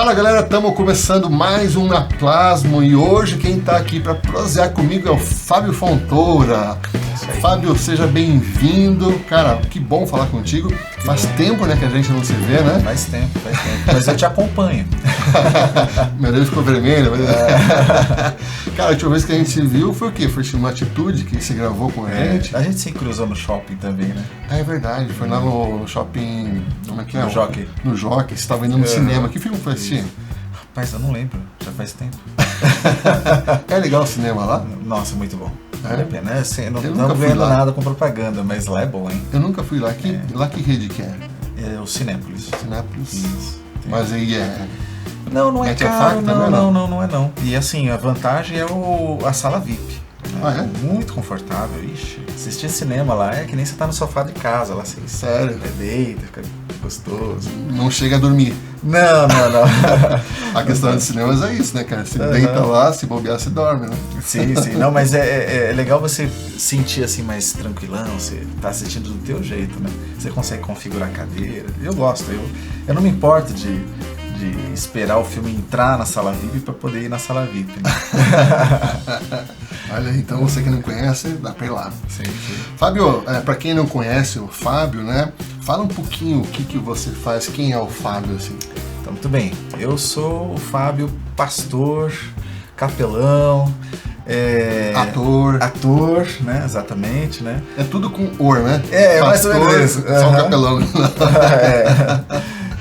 Fala galera, estamos começando mais um Aplasmo e hoje quem está aqui para prosear comigo é o Fábio Fontoura. Fábio, seja bem-vindo. Cara, que bom falar contigo. Faz tempo, né, que a gente não se vê, né? Faz tempo. Mas eu te acompanho. Meu Deus, ficou vermelho. Mas... Cara, a última vez que a gente se viu foi o quê? Foi uma atitude que você gravou com a gente. A gente se cruzou no shopping também, né? É verdade, foi lá no shopping... Como é que é? No Jockey. No Jockey, você estava indo no cinema. Que filme foi assistir? Rapaz, eu não lembro. Já faz tempo. É legal o cinema lá? Nossa, muito bom. Vale a pena. Assim, não Eu estamos nunca fui ganhando lá. nada com propaganda, mas lá é bom, hein? Eu nunca fui lá. Lá que rede que é? É o Cinépolis. Cinépolis. Isso. Mas aí é... Não é Mete a caro, faca também, não é não. E assim, a vantagem é a sala VIP. Ah, é? Muito confortável. Ixi, assistir cinema lá é que nem você tá no sofá de casa, lá você Sério? deita, fica gostoso. Não chega a dormir. Não. A questão de cinemas é isso, né, cara? Você deita lá, se bobear, você dorme, né? Sim. Não, mas é legal você sentir assim mais tranquilão, você tá assistindo do teu jeito, né? Você consegue configurar a cadeira. Eu gosto, eu não me importo de esperar o filme entrar na sala VIP para poder ir na sala VIP, né? Olha, então você que não conhece, dá pra ir lá. Sim. Fábio, pra quem não conhece o Fábio, né? Fala um pouquinho o que você faz, quem é o Fábio, assim. Então, muito bem. Eu sou o Fábio, pastor, capelão, ator, né? Exatamente, né? É tudo com or, né? Mais ou menos isso. Só um capelão.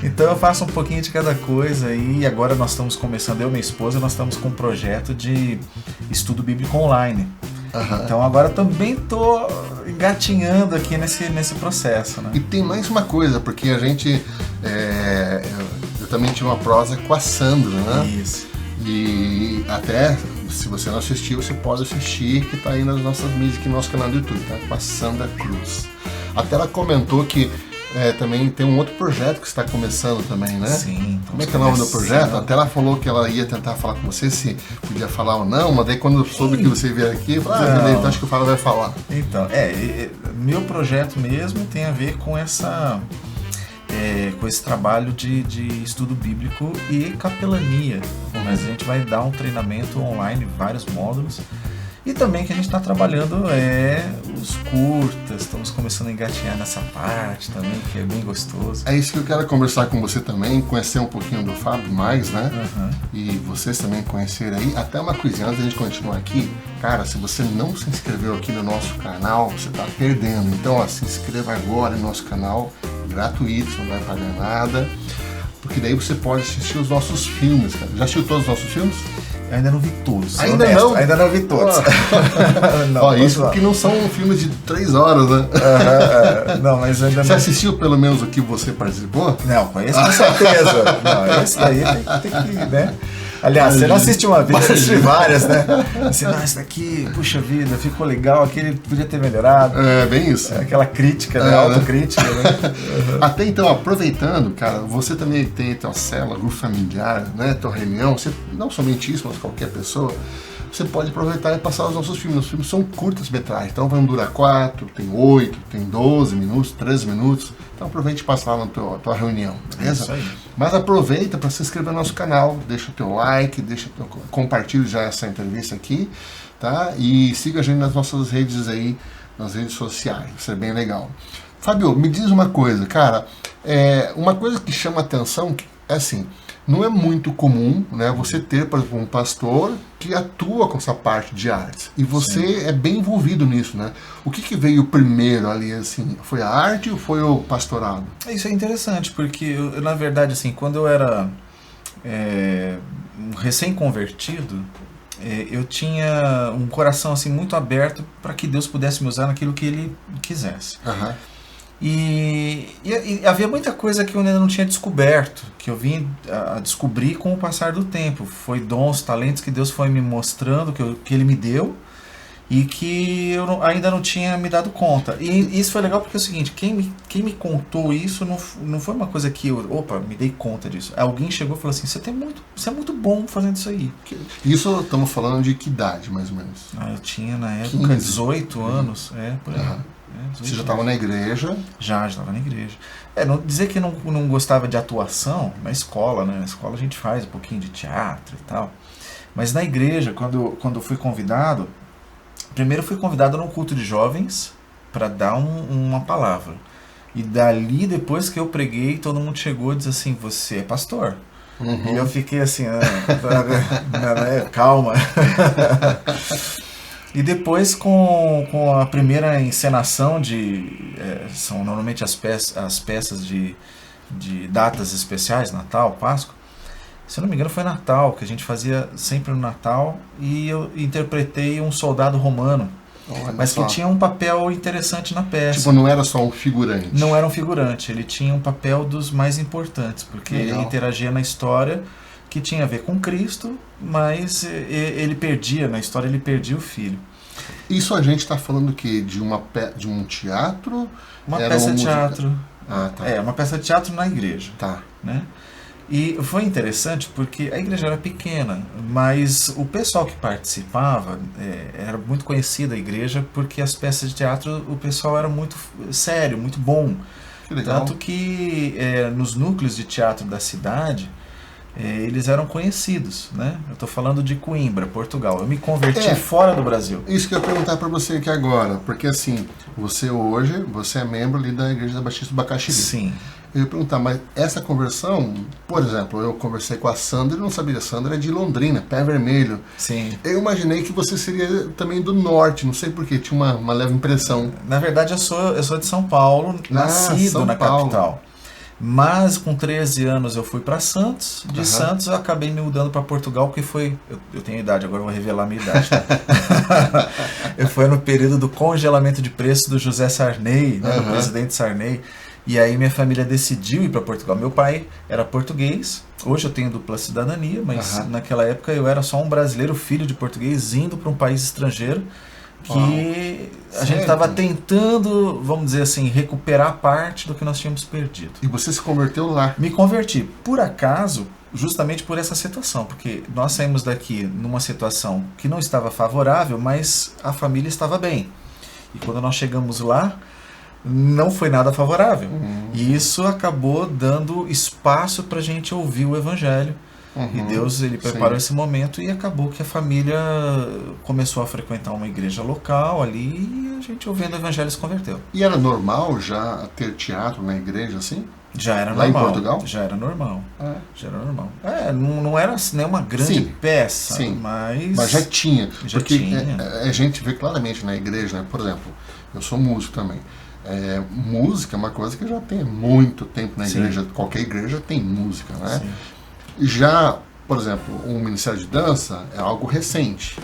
Então eu faço um pouquinho de cada coisa e agora nós estamos começando, eu e minha esposa, nós estamos com um projeto de estudo bíblico online. Então agora também tô engatinhando aqui nesse processo, né? E tem mais uma coisa, porque a gente... eu também tive uma prosa com a Sandra, né? Isso. E até, se você não assistiu, você pode assistir, que tá aí nas nossas mídias, aqui no nosso canal do YouTube, tá? Com a Sandra Cruz. Até ela comentou que também tem um outro projeto que está começando também, né? Sim. Como é que é o nome do projeto? Até ela falou que ela ia tentar falar com você se podia falar ou não, mas daí quando eu soube que você vier aqui, eu falei, beleza, então acho que o Fábio vai falar. Então, meu projeto mesmo tem a ver com com esse trabalho de estudo bíblico e capelania. Mas a gente vai dar um treinamento online, vários módulos. E também que a gente está trabalhando os curtas, estamos começando a engatinhar nessa parte também, que é bem gostoso. É isso que eu quero conversar com você também, conhecer um pouquinho do Fábio mais, né? E vocês também conhecerem aí. Até uma coisinha, antes da gente continuar aqui, cara, se você não se inscreveu aqui no nosso canal, você está perdendo. Então, ó, se inscreva agora no nosso canal, gratuito, você não vai pagar nada. Porque daí você pode assistir os nossos filmes, cara. Já assistiu todos os nossos filmes? Eu ainda não vi todos. Ainda não? Ainda não vi todos. Ó, isso porque não são filmes de 3 horas, né? Não, mas ainda não. Você assistiu pelo menos o que você participou? Não, conheço com certeza. Não, esse daí tem que, né? Aliás, você não assiste uma vez, você assiste várias, né? Assim, esse daqui, puxa vida, ficou legal, aquele podia ter melhorado. É, bem isso. Aquela crítica, né? Autocrítica, né? Até então, aproveitando, cara, você também tem tua célula, grupo familiar, né? Tua reunião, você, não somente isso, mas qualquer pessoa, você pode aproveitar e passar os nossos filmes. Os filmes são curtas metragens, então vão durar 4, tem 8, tem 12 minutos, 13 minutos. Então aproveite e passa lá na tua reunião, beleza? Isso aí. Mas aproveita para se inscrever no nosso canal, deixa o teu like, compartilhe já essa entrevista aqui, tá? E siga a gente nas nossas redes aí, nas redes sociais, isso é bem legal. Fábio, me diz uma coisa, cara, uma coisa que chama atenção é assim, não é muito comum, né, você ter, por exemplo, um pastor que atua com essa parte de artes. E você é bem envolvido nisso, né? O que veio primeiro ali, assim? Foi a arte ou foi o pastorado? Isso é interessante, porque eu, na verdade, assim, quando eu era um recém-convertido, eu tinha um coração assim muito aberto para que Deus pudesse me usar naquilo que Ele quisesse. E havia muita coisa que eu ainda não tinha descoberto, que eu vim a descobrir com o passar do tempo. Foi dons, talentos que Deus foi me mostrando, que Ele me deu, e que eu ainda não tinha me dado conta. E isso foi legal porque é o seguinte, quem me contou isso não foi uma coisa que eu, me dei conta disso. Alguém chegou e falou assim, você é muito bom fazendo isso aí. Isso estamos falando de que idade, mais ou menos? Eu tinha na época 15. 18 anos, por aí. Né? Você já estava na igreja? Já estava na igreja. Não dizer que não gostava de atuação, na escola, né? Na escola a gente faz um pouquinho de teatro e tal. Mas na igreja, quando fui convidado, primeiro fui convidado num culto de jovens para dar uma palavra. E dali, depois que eu preguei, todo mundo chegou e disse assim, você é pastor? E eu fiquei assim, calma. E depois com a primeira encenação são normalmente as peças de datas especiais, Natal, Páscoa. Se eu não me engano foi Natal, que a gente fazia sempre no Natal, e eu interpretei um soldado romano. Mas que tinha um papel interessante na peça. Tipo, não era só um figurante. Não era um figurante, ele tinha um papel dos mais importantes, porque ele interagia na história que tinha a ver com Cristo, mas ele perdia o filho. Isso a gente está falando o quê? De um teatro? Uma peça de teatro. Ah, tá. Uma peça de teatro na igreja. Tá. Né? E foi interessante porque a igreja era pequena, mas o pessoal que participava era muito conhecida a igreja, porque as peças de teatro o pessoal era muito sério, muito bom. Que legal. Tanto que nos núcleos de teatro da cidade, eles eram conhecidos, né? Eu estou falando de Coimbra, Portugal. Eu me converti fora do Brasil. Isso que eu ia perguntar para você aqui agora, porque assim, você é membro ali da Igreja da Batista do Bacaxiri. Sim. Eu ia perguntar, mas essa conversão, por exemplo, eu conversei com a Sandra e não sabia, a Sandra é de Londrina, Pé Vermelho. Sim. Eu imaginei que você seria também do norte, não sei porquê, tinha uma leve impressão. Na verdade, eu sou de São Paulo, nascido na capital. Mas com 13 anos eu fui para Santos, de Santos eu acabei me mudando para Portugal, porque foi, eu tenho idade, agora eu vou revelar a minha idade, tá? Foi no período do congelamento de preço do José Sarney, né, do presidente Sarney, e aí minha família decidiu ir para Portugal. Meu pai era português, hoje eu tenho dupla cidadania, mas naquela época eu era só um brasileiro, filho de português, indo para um país estrangeiro, que a gente estava tentando, vamos dizer assim, recuperar parte do que nós tínhamos perdido. E você se converteu lá? Me converti, por acaso, justamente por essa situação, porque nós saímos daqui numa situação que não estava favorável, mas a família estava bem. E quando nós chegamos lá, não foi nada favorável. E isso acabou dando espaço para a gente ouvir o Evangelho. E Deus ele preparou esse momento e acabou que a família começou a frequentar uma igreja local ali e a gente ouvindo o Evangelho se converteu. E era normal já ter teatro na igreja assim? Já era normal. Lá em Portugal? Já era normal. Já era normal. Não era assim, uma grande peça, mas já tinha. Já porque tinha. A gente vê claramente na igreja, né? Por exemplo, eu sou músico também. Música é uma coisa que já tem muito tempo na igreja. Qualquer igreja tem música, né? Sim. Já, por exemplo, o Ministério de Dança é algo recente.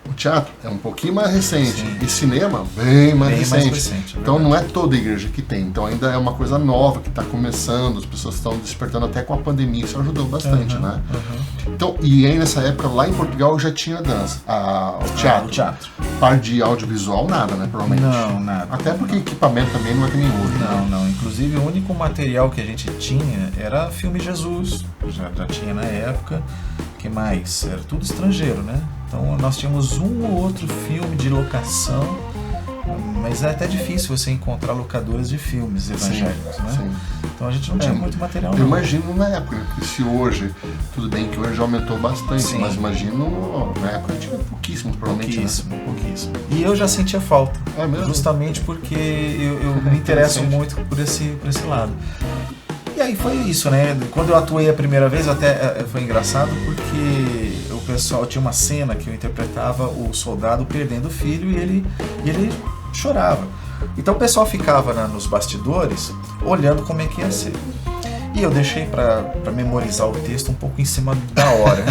O teatro é um pouquinho mais recente. E cinema, bem mais recente. Então não é toda igreja que tem. Então ainda é uma coisa nova que está começando. As pessoas estão despertando até com a pandemia. Isso ajudou bastante, né? Então, e aí nessa época, lá em Portugal, já tinha dança. O teatro. O teatro. Par de audiovisual, nada, né? Provavelmente. Não, nada. Até porque equipamento também não é que nem hoje. Não. Inclusive, o único material que a gente tinha era filme Jesus. Já tinha na época. O que mais? Era tudo estrangeiro, né? Então nós tínhamos um ou outro filme de locação, mas é até difícil você encontrar locadoras de filmes evangélicos, né? Sim. Então a gente não tinha muito material. Eu imagino na época, porque se hoje, tudo bem que hoje aumentou bastante, mas imagino na época tinha pouquíssimo, provavelmente. Pouquíssimo. E eu já sentia falta, justamente porque eu me interesso muito por esse lado. E aí foi isso, né? Quando eu atuei a primeira vez, até foi engraçado porque o pessoal tinha uma cena que eu interpretava o soldado perdendo o filho e ele chorava. Então o pessoal ficava nos bastidores olhando como é que ia ser. E eu deixei para memorizar o texto um pouco em cima da hora.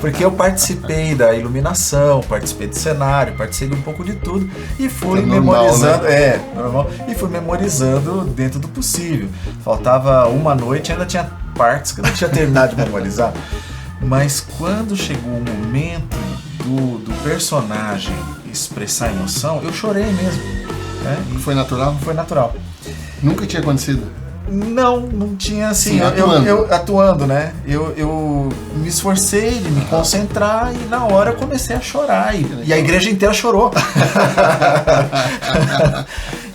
Porque eu participei da iluminação, participei do cenário, participei de um pouco de tudo e fui memorizando. Né? Normal. E fui memorizando dentro do possível. Faltava uma noite, ainda tinha partes que eu não tinha terminado de memorizar. Mas quando chegou o momento do personagem expressar emoção, eu chorei mesmo. Né? Foi natural? Foi natural. Nunca tinha acontecido? Não tinha assim, atuando. Eu atuando, né? Eu me esforcei de me concentrar e na hora eu comecei a chorar e a igreja inteira chorou.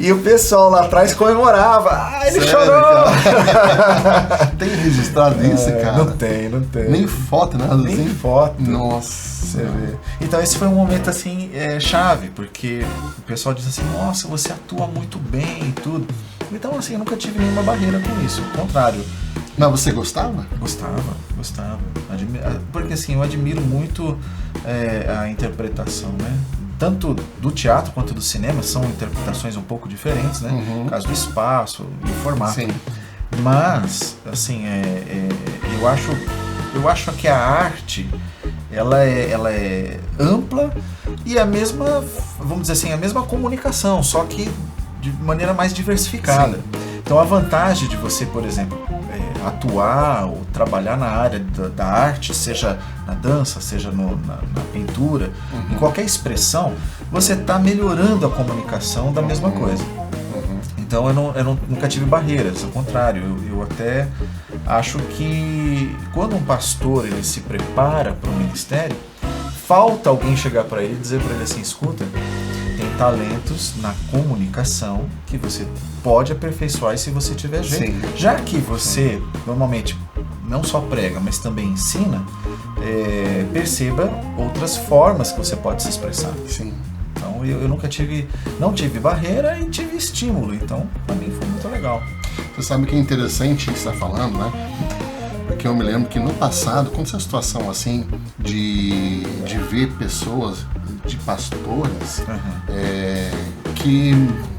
E o pessoal lá atrás comemorava. Ah, ele chorou! Tem registrado isso, cara? Não tem. Nem foto, nada Nem assim? foto. Nossa. Você vê. Então esse foi um momento assim, chave, porque o pessoal diz assim, nossa, você atua muito bem e tudo. Então assim, eu nunca tive nenhuma barreira com isso, ao contrário. Mas você gostava? Gostava. Porque assim, eu admiro muito a interpretação, né? Tanto do teatro quanto do cinema, são interpretações um pouco diferentes, né? No caso do espaço e formato. Sim. Mas, assim, eu acho que a arte, ela é ampla e a mesma, vamos dizer assim, a mesma comunicação, só que de maneira mais diversificada. Sim. Então a vantagem de você, por exemplo, atuar ou trabalhar na área da arte, seja na dança, seja na pintura, em qualquer expressão, você está melhorando a comunicação da mesma coisa. Então eu nunca tive barreiras, ao contrário, eu até acho que quando um pastor ele se prepara para o ministério, falta alguém chegar para ele e dizer para ele assim, escuta, tem talentos na comunicação que você pode aperfeiçoar se você tiver jeito. Sim. Já que você normalmente não só prega, mas também ensina, perceba outras formas que você pode se expressar. Sim. Então eu nunca não tive barreira e tive estímulo, então para mim foi muito legal. Você sabe que é interessante isso que você está falando, né? Porque eu me lembro que no passado, aconteceu uma situação assim de ver pessoas, de pastores, que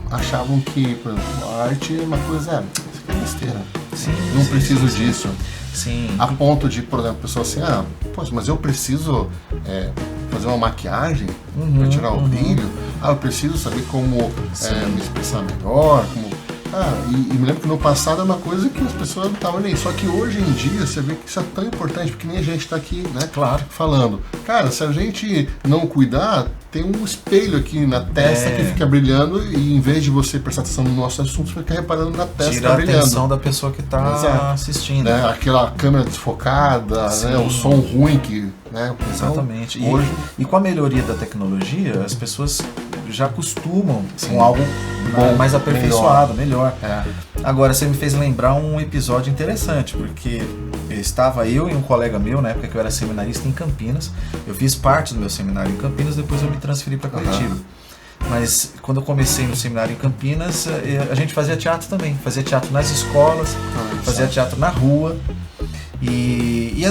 achavam que, por exemplo, a arte é uma coisa, isso aqui é besteira. Sim, não preciso disso. Sim. A ponto de, por exemplo, a pessoa assim, poxa, mas eu preciso fazer uma maquiagem para tirar o brilho, eu preciso saber como me expressar melhor, e me lembro que no passado é uma coisa que as pessoas não estavam nem. Só que hoje em dia você vê que isso é tão importante, porque nem a gente está aqui, né? Claro. Falando. Cara, se a gente não cuidar, tem um espelho aqui na testa que fica brilhando, e em vez de você prestar atenção no nosso assunto, você fica reparando na testa que tá brilhando. Tira a atenção da pessoa que está assistindo. Né? Aquela câmera desfocada, né? O som ruim que... Né? Exatamente. Então, hoje... e com a melhoria da tecnologia, as pessoas já acostumam com algo mais aperfeiçoado, melhor. Agora, você me fez lembrar um episódio interessante, porque estava eu e um colega meu, na época que eu era seminarista em Campinas. Eu fiz parte do meu seminário em Campinas, depois eu me transferi para Curitiba. Mas quando eu comecei no seminário em Campinas, a gente fazia teatro também. Fazia teatro nas escolas, fazia teatro na rua. E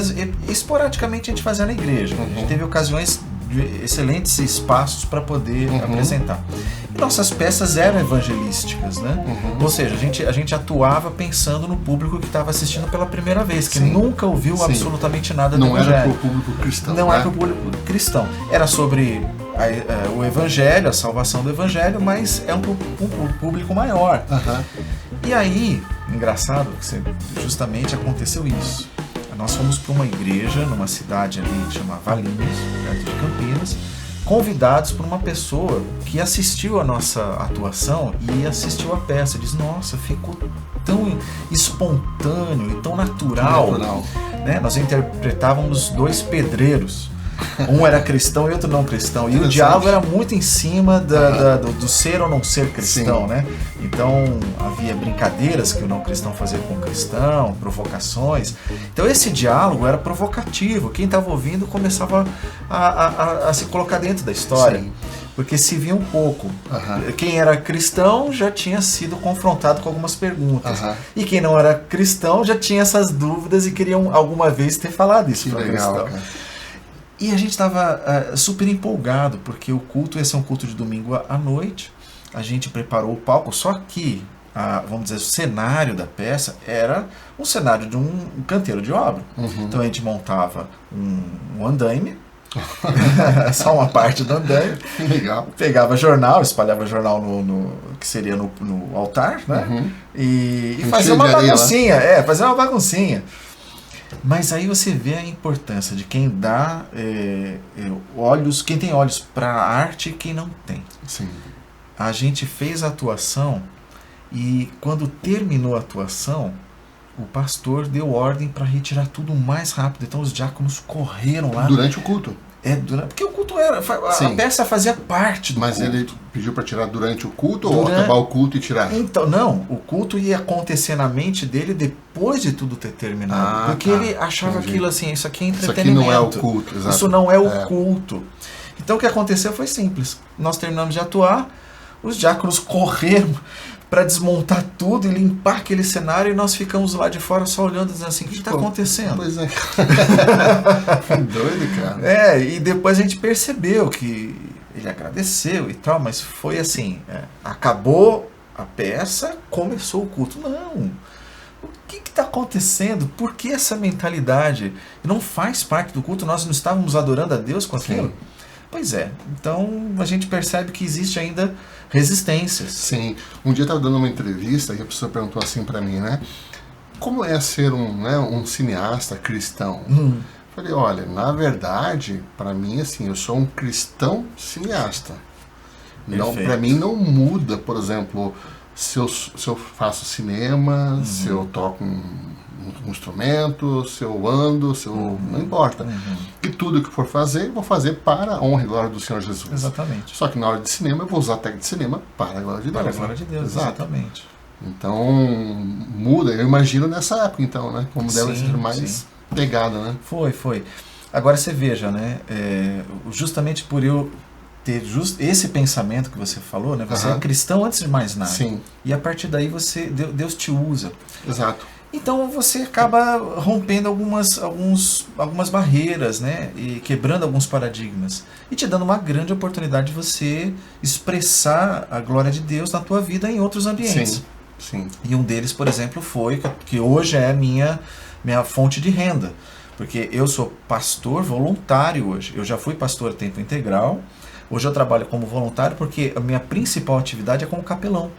esporadicamente a gente fazia na igreja. A gente teve ocasiões de excelentes espaços para poder apresentar. E nossas peças eram evangelísticas, né? Ou seja, a gente atuava pensando no público que estava assistindo pela primeira vez, que nunca ouviu absolutamente nada do evangelho. Não era para o público cristão. Não era para o público cristão. Era sobre o evangelho, a salvação do evangelho, mas é um público maior. E aí, engraçado, justamente aconteceu isso. Nós fomos para uma igreja, numa cidade ali que chama Valinhos, perto de Campinas, convidados por uma pessoa que assistiu a nossa atuação e assistiu a peça. Diz, nossa, ficou tão espontâneo e tão natural. Né? Nós interpretávamos dois pedreiros. Um era cristão e outro não cristão. E o diálogo era muito em cima do ser ou não ser cristão, né? Então havia brincadeiras que o não cristão fazia com o cristão, provocações. Então esse diálogo era provocativo. Quem estava ouvindo começava a se colocar dentro da história. Sim. Porque se via um pouco. Quem era cristão já tinha sido confrontado com algumas perguntas. E quem não era cristão já tinha essas dúvidas e queria alguma vez ter falado isso para o cristão. Cara. E a gente estava super empolgado, porque o culto ia ser um culto de domingo à noite. A gente preparou o palco, só que, vamos dizer, o cenário da peça era um cenário de um canteiro de obra. Então a gente montava um andaime, só uma parte do andaime. Legal. Pegava jornal, espalhava jornal no que seria no altar, né? E fazia uma baguncinha. Fazia uma baguncinha. Mas aí você vê a importância de quem dá olhos, quem tem olhos para a arte e quem não tem. Sim. A gente fez a atuação e quando terminou a atuação, o pastor deu ordem para retirar tudo mais rápido. Então os diáconos correram lá. Durante o culto? Porque o culto culto era... A peça fazia parte do culto. Mas ele pediu para tirar durante o culto ou acabar o culto e tirar? Então, não. O culto ia acontecer na mente dele depois de tudo ter terminado. Porque ele achava aquilo assim, isso aqui é entretenimento. Isso aqui não é o culto, exato. Isso não é o culto. Então o que aconteceu foi simples. Nós terminamos de atuar, os diáconos correram para desmontar tudo e limpar aquele cenário, e nós ficamos lá de fora só olhando, dizendo assim, o que está acontecendo? Pois é. Que doido, cara. E depois a gente percebeu que ele agradeceu e tal, mas foi assim, acabou a peça, começou o culto. Não, o que está acontecendo? Por que essa mentalidade não faz parte do culto? Nós não estávamos adorando a Deus com aquilo? Sim. Pois é, então a gente percebe que existe ainda resistências. Sim, um dia eu estava dando uma entrevista e a pessoa perguntou assim para mim, né? Como é ser um cineasta cristão? Falei, olha, na verdade, para mim, assim, eu sou um cristão cineasta. Para mim não muda, por exemplo, se eu faço cinema, se eu toco um instrumento, se eu ando, se eu... não importa. E tudo que for fazer, eu vou fazer para a honra e glória do Senhor Jesus. Exatamente. Só que na hora de cinema, eu vou usar a técnica de cinema para a glória de Deus. Para a glória de Deus, exatamente. Então, muda. Eu imagino nessa época, então, né? Como deve ser mais pegada, né? Foi. Agora você veja, né? Justamente por eu ter esse pensamento que você falou, né? Você é cristão antes de mais nada. Sim. E a partir daí Deus te usa. Exato. Então você acaba rompendo algumas barreiras, né? E quebrando alguns paradigmas. E te dando uma grande oportunidade de você expressar a glória de Deus na tua vida em outros ambientes. Sim. E um deles, por exemplo, foi que hoje é minha fonte de renda. Porque eu sou pastor voluntário hoje. Eu já fui pastor a tempo integral. Hoje eu trabalho como voluntário porque a minha principal atividade é como capelão.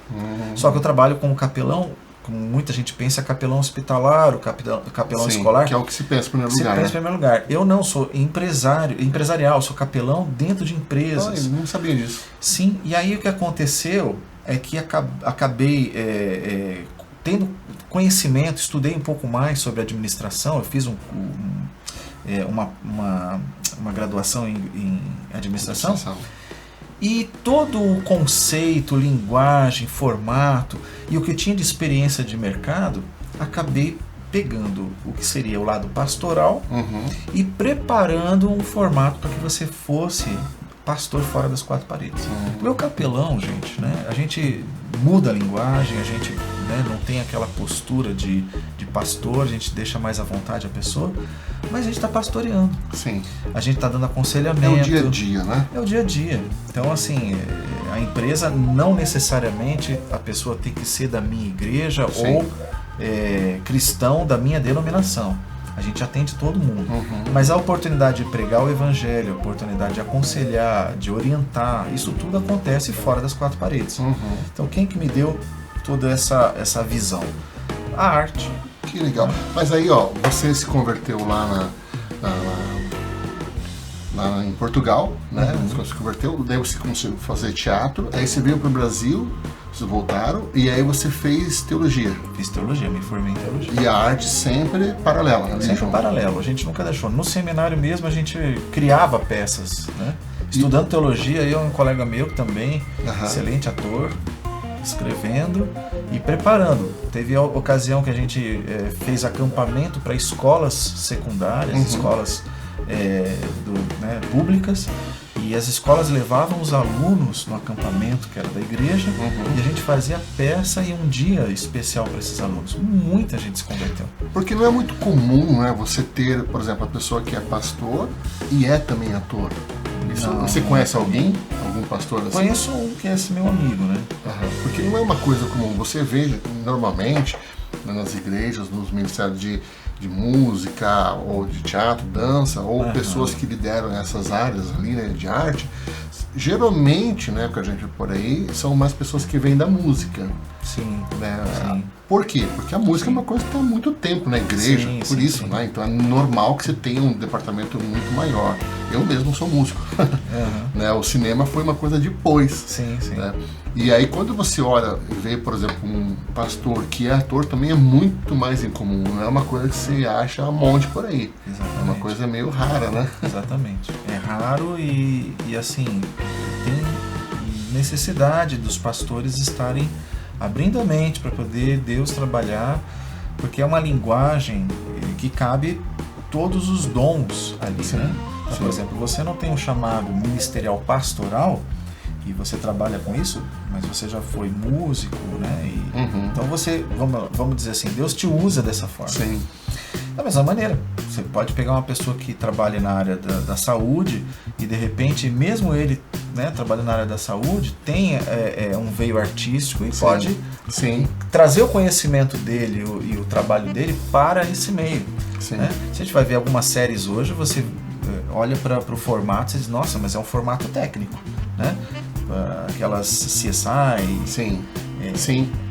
Só que eu trabalho como capelão, como muita gente pensa, capelão hospitalar, o capelão escolar. Que é o que se pensa em primeiro lugar. Se pensa em primeiro lugar. Eu não, sou empresarial, sou capelão dentro de empresas. Eu não sabia disso. Sim, e aí o que aconteceu é que acabei tendo conhecimento, estudei um pouco mais sobre administração, eu fiz uma graduação em administração. E todo o conceito, linguagem, formato e o que eu tinha de experiência de mercado, acabei pegando o que seria o lado pastoral e preparando um formato para que você fosse pastor fora das quatro paredes. O meu capelão, gente, né? A gente muda a linguagem, a gente não tem aquela postura de pastor, a gente deixa mais à vontade a pessoa, mas a gente está pastoreando. Sim. A gente está dando aconselhamento. É o dia a dia, né? É o dia a dia. Então, assim, a empresa não necessariamente a pessoa tem que ser da minha igreja ou cristão da minha denominação. A gente atende todo mundo. Mas a oportunidade de pregar o evangelho, a oportunidade de aconselhar, de orientar, isso tudo acontece fora das quatro paredes. Então, quem que me deu toda essa visão? A arte. Que legal. Mas aí, você se converteu lá em Portugal, né? Você se converteu, daí você começou a fazer teatro, aí você veio para o Brasil, vocês voltaram, e aí você fez teologia. Fiz teologia, me formei em teologia. E a arte sempre paralela, né? Sempre paralelo, a gente nunca deixou. No seminário mesmo a gente criava peças, né? Estudando teologia, eu e um colega meu também, excelente ator, escrevendo e preparando. Teve a ocasião que a gente fez acampamento para escolas secundárias, escolas públicas, e as escolas levavam os alunos no acampamento que era da igreja, e a gente fazia peça e um dia especial para esses alunos. Muita gente se converteu. Porque não é muito comum, né, você ter, por exemplo, a pessoa que é pastor e é também ator. Você conhece algum pastor assim? Conheço um que é esse meu amigo, né? Porque não é uma coisa comum. Você vê normalmente nas igrejas, nos ministérios de música, ou de teatro, dança, ou pessoas que lideram essas áreas ali, né, de arte, geralmente, né, que a gente vê por aí, são mais pessoas que vêm da música. Sim. Né? Sim. Por quê? Porque a música é uma coisa que está há muito tempo na igreja, por isso, né? Então é normal que você tenha um departamento muito maior. Eu mesmo sou músico. Né? O cinema foi uma coisa depois. Sim. Né? E aí quando você olha e vê, por exemplo, um pastor que é ator, também é muito mais incomum. Não é uma coisa que você acha a monte por aí. Exatamente. É uma coisa meio rara, né? Exatamente. É raro e assim, tem necessidade dos pastores estarem abrindo a mente para poder Deus trabalhar, porque é uma linguagem que cabe todos os dons ali, sim, né? Então, por exemplo, você não tem um chamado ministerial pastoral e você trabalha com isso, mas você já foi músico, né? Então você, vamos dizer assim, Deus te usa dessa forma. Sim. Da mesma maneira, você pode pegar uma pessoa que trabalha na área da saúde e de repente, mesmo ele, né, trabalhando na área da saúde, tem um veio artístico e pode trazer o conhecimento dele e o trabalho dele para esse meio. Né? Se a gente vai ver algumas séries hoje, você olha para o formato e diz, nossa, mas é um formato técnico, né? Aquelas CSI. Sim.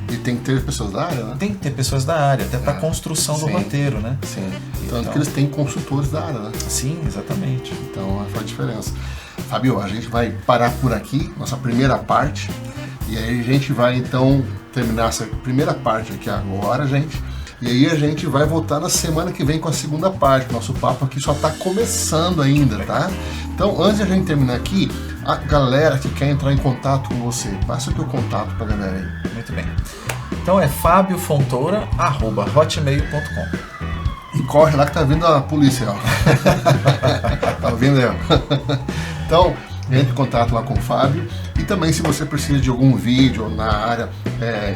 E tem que ter pessoas da área, né? Tem que ter pessoas da área, até para a construção do roteiro, né? Sim. Tanto que eles têm consultores da área, né? Sim, exatamente. Então faz a diferença. Fábio, a gente vai parar por aqui, nossa primeira parte. E aí a gente vai então terminar essa primeira parte aqui agora, gente. E aí a gente vai voltar na semana que vem com a segunda parte. Nosso papo aqui só está começando ainda, tá? Então, antes de a gente terminar aqui, a galera que quer entrar em contato com você, passa o teu contato pra galera aí. Muito bem. Então é fabiofontoura@hotmail.com. E corre lá que tá vindo a polícia, ó. Tá ouvindo aí, ó. Então, entre em contato lá com o Fábio. E também, se você precisa de algum vídeo na área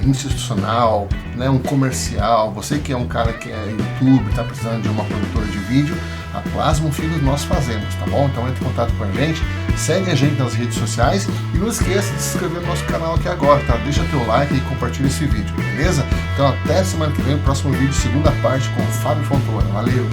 institucional, né, um comercial, você que é um cara que é YouTube, está precisando de uma produtora de vídeo, a Plasma Filhos nós fazemos, tá bom? Então entre em contato com a gente, segue a gente nas redes sociais e não esqueça de se inscrever no nosso canal aqui agora, tá? Deixa teu like e compartilha esse vídeo, beleza? Então até semana que vem, o próximo vídeo, segunda parte com o Fábio Fontoura. Valeu!